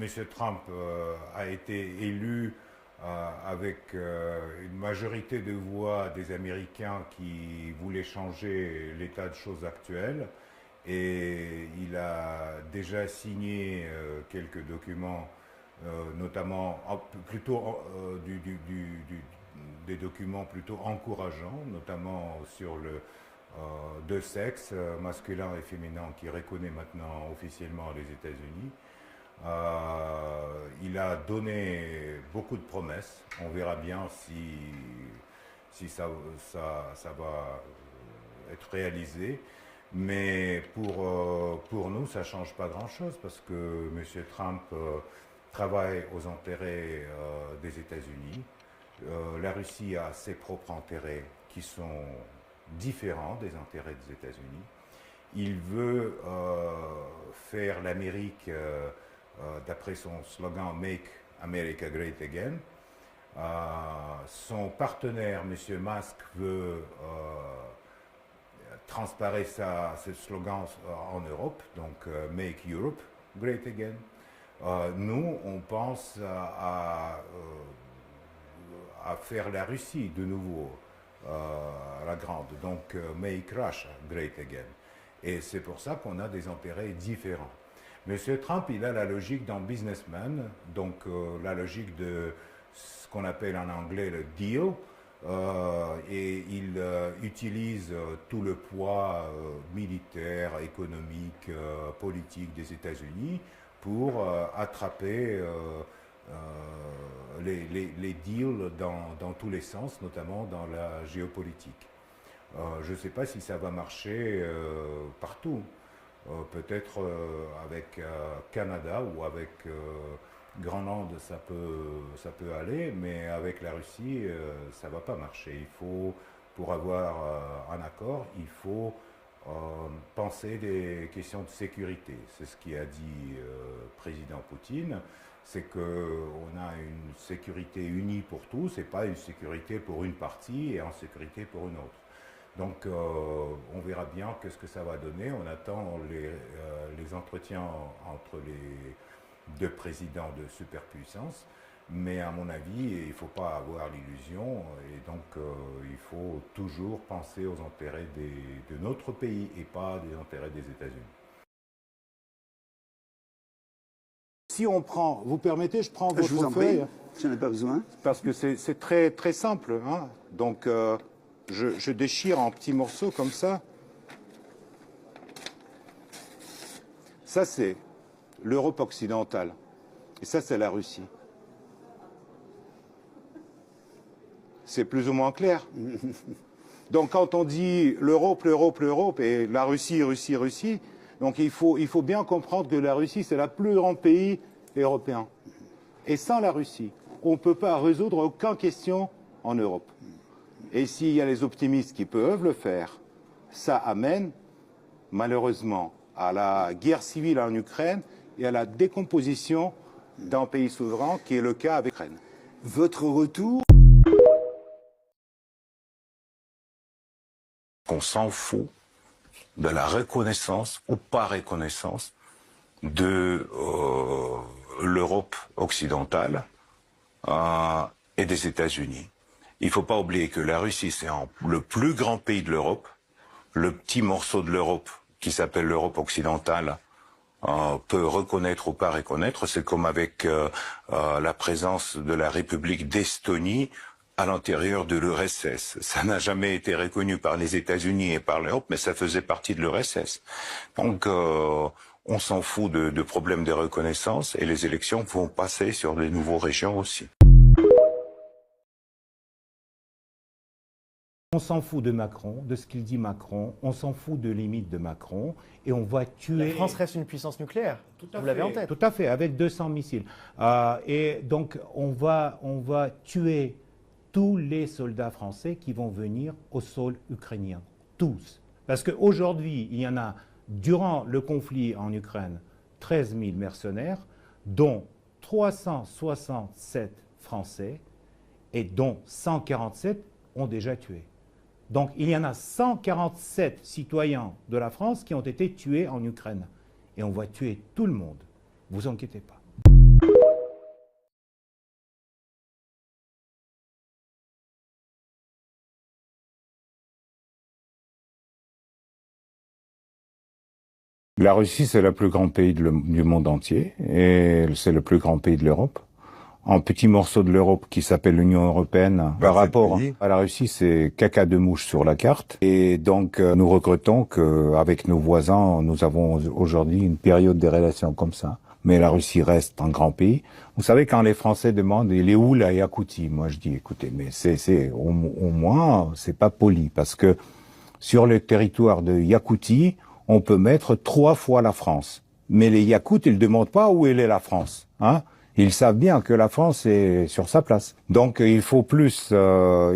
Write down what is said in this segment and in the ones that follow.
M. Trump a été élu avec une majorité de voix des Américains qui voulaient changer l'état de choses actuel. Et il a déjà signé quelques documents, notamment des documents plutôt encourageants, notamment sur le deux sexes, masculin et féminin, qui reconnaît maintenant officiellement les États-Unis. Il a donné beaucoup de promesses. On verra bien si ça va être réalisé. Mais pour nous, ça ne change pas grand-chose parce que M. Trump travaille aux intérêts des États-Unis. La Russie a ses propres intérêts qui sont différents des intérêts des États-Unis. Il veut faire l'Amérique d'après son slogan Make America Great Again. Son partenaire, M. Musk, veut transparaître ce slogan en Europe, donc Make Europe Great Again. Nous, on pense à faire la Russie de nouveau la grande, donc Make Russia Great Again. Et c'est pour ça qu'on a des intérêts différents. Monsieur Trump, il a la logique d'un businessman, donc la logique de ce qu'on appelle en anglais le deal, et il utilise tout le poids militaire, économique, politique des États-Unis pour attraper les deals dans tous les sens, notamment dans la géopolitique. Je ne sais pas si ça va marcher partout. Peut-être avec Canada ou avec Groenland, ça peut aller, mais avec la Russie, ça ne va pas marcher. Pour avoir un accord, il faut penser des questions de sécurité. C'est ce qu'a dit le président Poutine, c'est qu'on a une sécurité unie pour tous et pas une sécurité pour une partie et insécurité pour une autre. Donc on verra bien qu'est-ce que ça va donner. On attend les entretiens entre les deux présidents de superpuissance. Mais à mon avis, il ne faut pas avoir l'illusion. Et donc il faut toujours penser aux intérêts de notre pays et pas des intérêts des États-Unis. Si on prend, vous permettez, je prends votre feuille. Je n'en ai pas besoin. Parce que c'est très, très simple. Hein. Donc je déchire en petits morceaux comme ça. Ça, c'est l'Europe occidentale. Et ça, c'est la Russie. C'est plus ou moins clair. Donc, quand on dit l'Europe, l'Europe, l'Europe, et la Russie, Russie, Russie, donc il faut bien comprendre que la Russie, c'est le plus grand pays européen. Et sans la Russie, on ne peut pas résoudre aucune question en Europe. Et s'il y a les optimistes qui peuvent le faire, ça amène malheureusement à la guerre civile en Ukraine et à la décomposition d'un pays souverain, qui est le cas avec l'Ukraine. Votre retour? On s'en fout de la reconnaissance ou pas reconnaissance de l'Europe occidentale et des États-Unis. Il ne faut pas oublier que la Russie, c'est le plus grand pays de l'Europe. Le petit morceau de l'Europe, qui s'appelle l'Europe occidentale, peut reconnaître ou pas reconnaître. C'est comme avec la présence de la République d'Estonie à l'intérieur de l'URSS. Ça n'a jamais été reconnu par les États-Unis et par l'Europe, mais ça faisait partie de l'URSS. Donc, on s'en fout de problèmes de reconnaissance et les élections vont passer sur les nouvelles régions aussi. On s'en fout de Macron, de ce qu'il dit Macron, on s'en fout de limites de Macron, et on va tuer... La France reste une puissance nucléaire, vous l'avez en tête. Tout à fait, avec 200 missiles. Et donc, on va tuer tous les soldats français qui vont venir au sol ukrainien. Tous. Parce qu'aujourd'hui, il y en a, durant le conflit en Ukraine, 13 000 mercenaires, dont 367 Français, et dont 147 ont déjà tué. Donc il y en a 147 citoyens de la France qui ont été tués en Ukraine. Et on va tuer tout le monde. Vous inquiétez pas. La Russie, c'est le plus grand pays du monde entier et c'est le plus grand pays de l'Europe. Un petit morceau de l'Europe qui s'appelle l'Union européenne, par rapport à la Russie, c'est caca de mouche sur la carte. Et donc, nous regrettons qu'avec nos voisins, nous avons aujourd'hui une période de relations comme ça. Mais la Russie reste un grand pays. Vous savez, quand les Français demandent, il est où la Yakoutie? Moi, je dis, écoutez, mais au moins, c'est pas poli, parce que sur le territoire de Yakoutie, on peut mettre 3 fois la France. Mais les Yakoutes, ils demandent pas où est la France, hein? Ils savent bien que la France est sur sa place. Donc il faut plus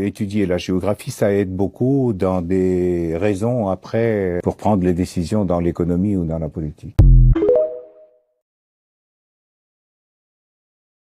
étudier la géographie, ça aide beaucoup dans des raisons après pour prendre les décisions dans l'économie ou dans la politique.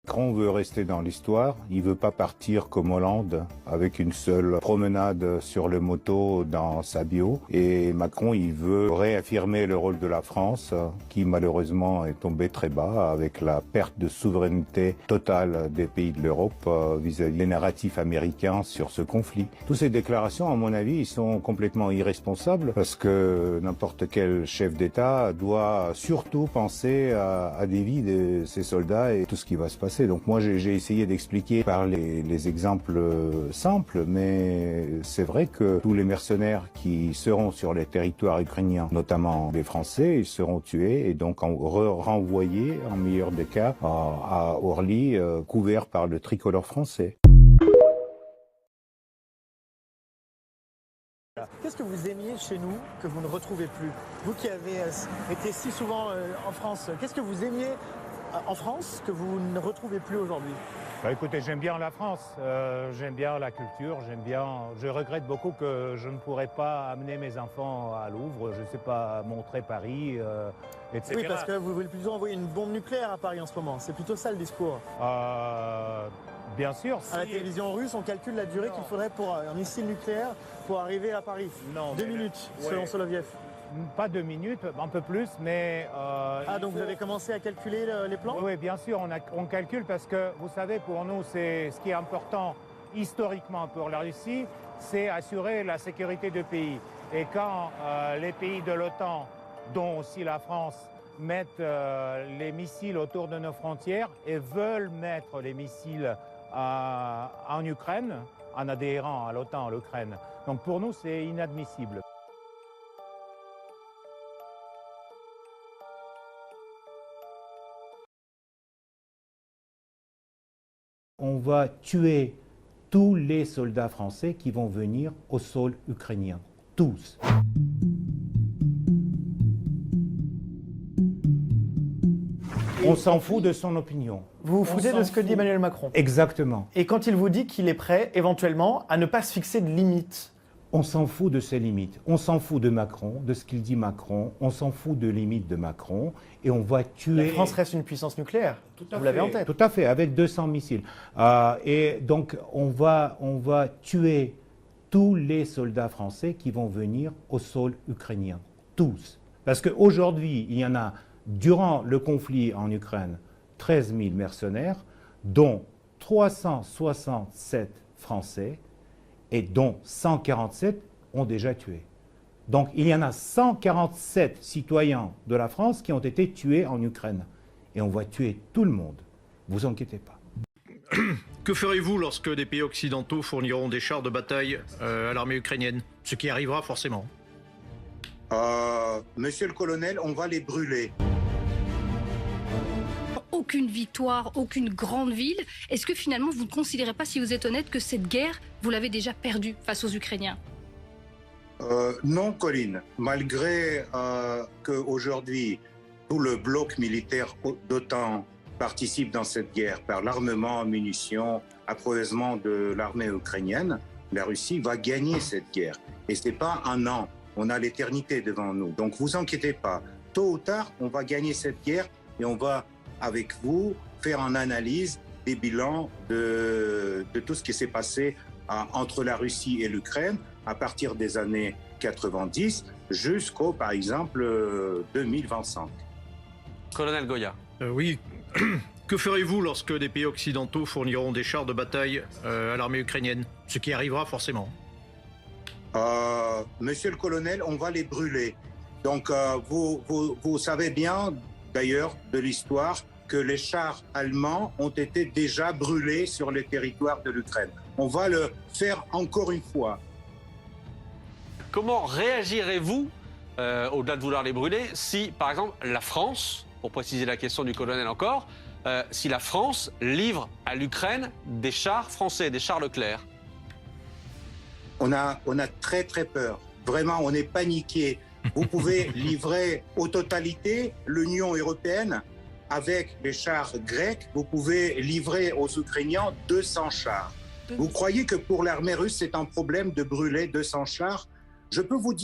Macron veut rester dans l'histoire, il veut pas partir comme Hollande avec une seule promenade sur le moto dans sa bio. Et Macron, il veut réaffirmer le rôle de la France, qui malheureusement est tombé très bas avec la perte de souveraineté totale des pays de l'Europe vis-à-vis des narratifs américains sur ce conflit. Toutes ces déclarations, à mon avis, ils sont complètement irresponsables parce que n'importe quel chef d'État doit surtout penser à des vies de ses soldats et tout ce qui va se passer. Donc moi j'ai essayé d'expliquer par les exemples simples, mais c'est vrai que tous les mercenaires qui seront sur les territoires ukrainiens, notamment les Français, ils seront tués et donc renvoyés, en meilleur des cas, à Orly, couverts par le tricolore français. Qu'est-ce que vous aimiez chez nous que vous ne retrouvez plus? Vous qui avez été si souvent en France, qu'est-ce que vous aimiez en France que vous ne retrouvez plus aujourd'hui? Bah écoutez, j'aime bien la France, j'aime bien la culture, je regrette beaucoup que je ne pourrais pas amener mes enfants à Louvre, je ne sais pas, montrer Paris, etc. Oui, parce que vous voulez plutôt envoyer une bombe nucléaire à Paris en ce moment, c'est plutôt ça le discours. Bien sûr. À la télévision russe, on calcule la durée qu'il faudrait pour un missile nucléaire pour arriver à Paris. Non, 2 minutes, selon Soloviev. Pas 2 minutes, un peu plus, mais... donc vous avez commencé à calculer les plans? Oui, bien sûr, on calcule parce que, vous savez, pour nous, ce qui est important historiquement pour la Russie, c'est assurer la sécurité du pays. Et quand les pays de l'OTAN, dont aussi la France, mettent les missiles autour de nos frontières et veulent mettre les missiles en Ukraine, en adhérant à l'OTAN, à l'Ukraine. Donc pour nous, c'est inadmissible. On va tuer tous les soldats français qui vont venir au sol ukrainien. Tous. On s'en fout de son opinion. Vous vous foutez de ce que dit Emmanuel Macron? Exactement. Et quand il vous dit qu'il est prêt, éventuellement, à ne pas se fixer de limites? On s'en fout de ses limites. On s'en fout de Macron, de ce qu'il dit Macron. On s'en fout de limites de Macron. Et on va tuer... La France reste une puissance nucléaire. Vous l'avez en tête. Tout à fait, avec 200 missiles. Et donc, on va tuer tous les soldats français qui vont venir au sol ukrainien. Tous. Parce qu'aujourd'hui, il y en a, durant le conflit en Ukraine, 13 000 mercenaires, dont 367 Français, et dont 147 ont déjà tué. Donc il y en a 147 citoyens de la France qui ont été tués en Ukraine. Et on va tuer tout le monde. Vous inquiétez pas. Que ferez-vous lorsque des pays occidentaux fourniront des chars de bataille à l'armée ukrainienne? Ce qui arrivera forcément. Monsieur le colonel, on va les brûler. Aucune victoire, aucune grande ville. Est-ce que finalement vous ne considérez pas, si vous êtes honnête, que cette guerre, vous l'avez déjà perdue face aux Ukrainiens? Non, Colline. Malgré qu'aujourd'hui, tout le bloc militaire d'OTAN participe dans cette guerre par l'armement, munitions, approvisionnement de l'armée ukrainienne, la Russie va gagner cette guerre. Et ce n'est pas un an. On a l'éternité devant nous. Donc, vous inquiétez pas. Tôt ou tard, on va gagner cette guerre et on va, avec vous, faire une analyse des bilans de tout ce qui s'est passé entre la Russie et l'Ukraine à partir des années 90 jusqu'au, par exemple, 2025. Colonel Goya. Oui. Que ferez-vous lorsque des pays occidentaux fourniront des chars de bataille à l'armée ukrainienne? Ce qui arrivera forcément. Monsieur le colonel, on va les brûler. Donc, vous savez bien, d'ailleurs, de l'histoire, que les chars allemands ont été déjà brûlés sur les territoires de l'Ukraine. On va le faire encore une fois. Comment réagirez-vous, au-delà de vouloir les brûler, si, par exemple, la France, pour préciser la question du colonel encore, si la France livre à l'Ukraine des chars français, des chars Leclerc? On a très très peur. Vraiment, on est paniqué. Vous pouvez livrer aux totalités l'Union européenne avec les chars grecs. Vous pouvez livrer aux Ukrainiens 200 chars. Vous croyez que pour l'armée russe, c'est un problème de brûler 200 chars? Je peux vous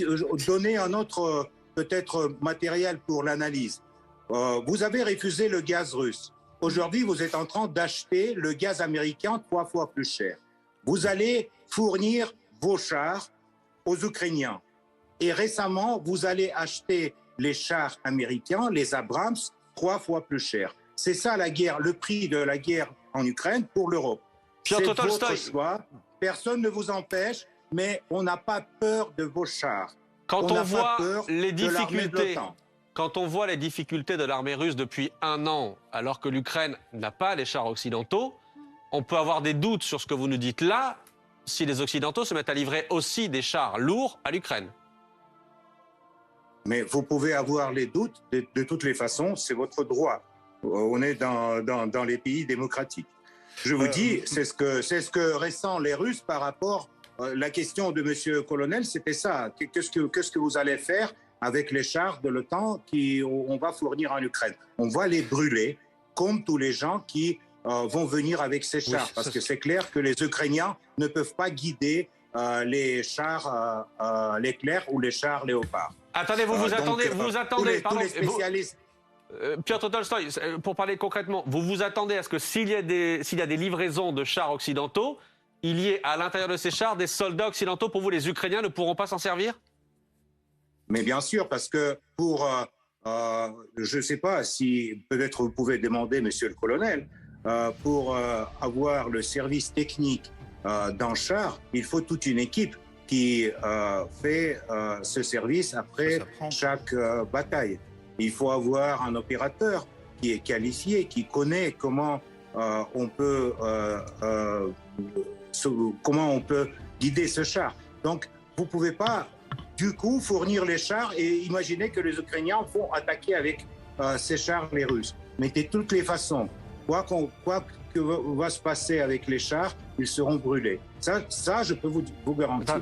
donner un autre peut-être matériel pour l'analyse. Vous avez refusé le gaz russe. Aujourd'hui, vous êtes en train d'acheter le gaz américain 3 fois plus cher. Vous allez fournir vos chars aux Ukrainiens. Et récemment, vous allez acheter les chars américains, les Abrams, 3 fois plus cher. C'est ça la guerre, le prix de la guerre en Ukraine pour l'Europe. C'est votre choix. Personne ne vous empêche, mais on n'a pas peur de vos chars. Quand on voit les difficultés, quand on voit les difficultés de l'armée russe depuis 1 an, alors que l'Ukraine n'a pas les chars occidentaux, on peut avoir des doutes sur ce que vous nous dites là, si les Occidentaux se mettent à livrer aussi des chars lourds à l'Ukraine. Mais vous pouvez avoir les doutes, de toutes les façons, c'est votre droit. On est dans les pays démocratiques. Je vous dis, c'est ce que ressentent les Russes par rapport la question de Monsieur Colonel, c'était ça. Qu'est-ce que vous allez faire avec les chars de l'OTAN qu'on va fournir en Ukraine? On va les brûler, comme tous les gens qui vont venir avec ces chars. Oui, parce que c'est clair que les Ukrainiens ne peuvent pas guider les chars Leclerc ou les chars Léopard. Attendez, vous attendez, tous les spécialistes... Piotr Tolstoï, pour parler concrètement, vous vous attendez à ce que s'il y a des livraisons de chars occidentaux, il y ait à l'intérieur de ces chars des soldats occidentaux? Pour vous, les Ukrainiens ne pourront pas s'en servir? Mais bien sûr, parce que pour, je ne sais pas si peut-être vous pouvez demander, monsieur le colonel, pour avoir le service technique d'un char, il faut toute une équipe qui fait ce service après chaque bataille. Il faut avoir un opérateur qui est qualifié, qui connaît comment on peut guider ce char. Donc, vous ne pouvez pas, du coup, fournir les chars et imaginer que les Ukrainiens vont attaquer avec ces chars les Russes. Mais de toutes les façons, quoi que va se passer avec les chars, ils seront brûlés. Ça je peux vous garantir.